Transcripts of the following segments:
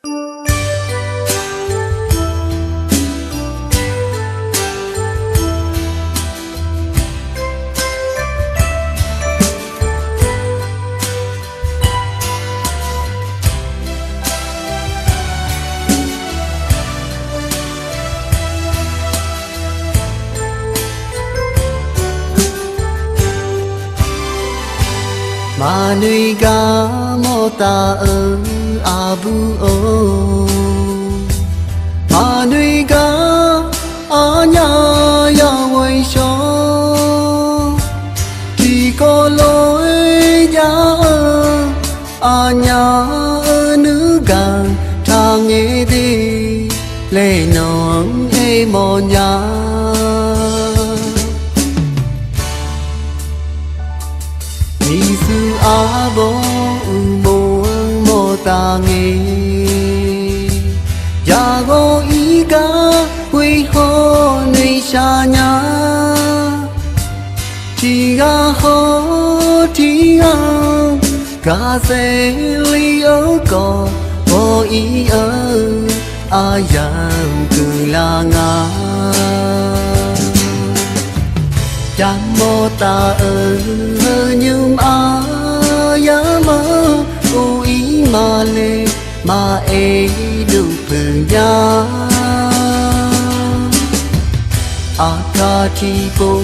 mà nuôi cá mô ta ở abu ô mà nuôi cá ở nhà ya quay số chỉ có lối giá ở nhà nữ càng thang nghe đi lệ non e mò nhà Isu abo mo mo tangi Jago iga hui ho nei shanya Tiga ho tiga Ka se li o ko Bo i o ayam kulanga Chẳng mô ta ở nhưng ya mơ u ý mà lê mà e đủ phương ya Akati po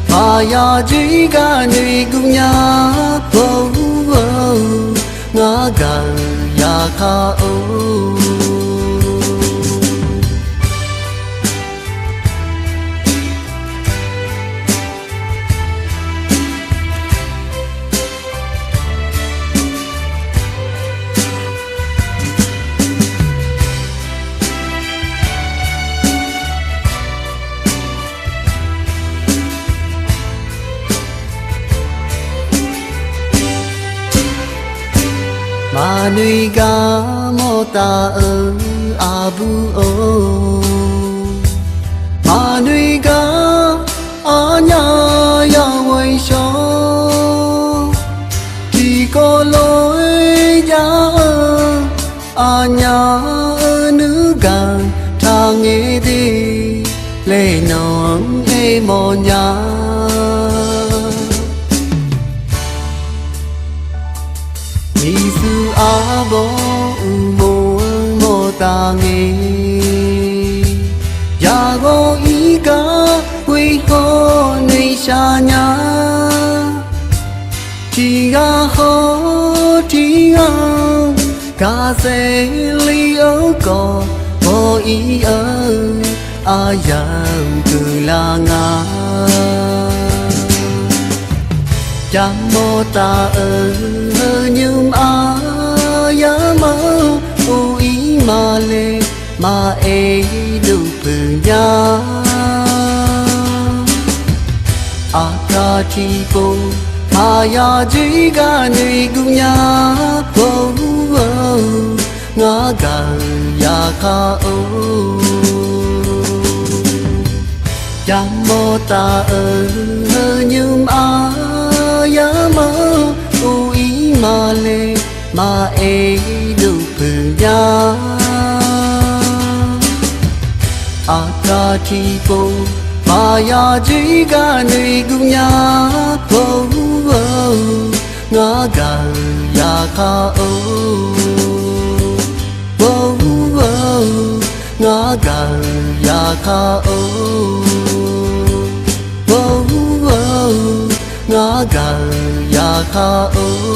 mà ya chỉ cả người cùng ya Vô vô ngã gà ya kha ô mà nuôi cá mô ta ở abu ô mà nuôi cá ở nhà ya quay số chỉ có lối giá ở nhà nữ càng thang nghe đi lệ non e mò nhà Isu abo mo mo tangi Jago iga hui ho nei shanya Tiga ho tiga Ka se li o ko Bo i o ayam kulanga Chẳng mô ta ở nhưng ya mơ u ý mà lê mà e đủ phương ya Akati po mà ya chỉ cả người cùng ya Vô vô ngã gà ya kha ô Chẳng mô ta ở nhưng ya mơ u ý mà lê mà e đủ phương ya Akati po mà ya chỉ cả người cùng ya Vô vô ngã gà ya kha ô Vô vô ngã gà ya kha ô Vô vô ngã gà ya kha ô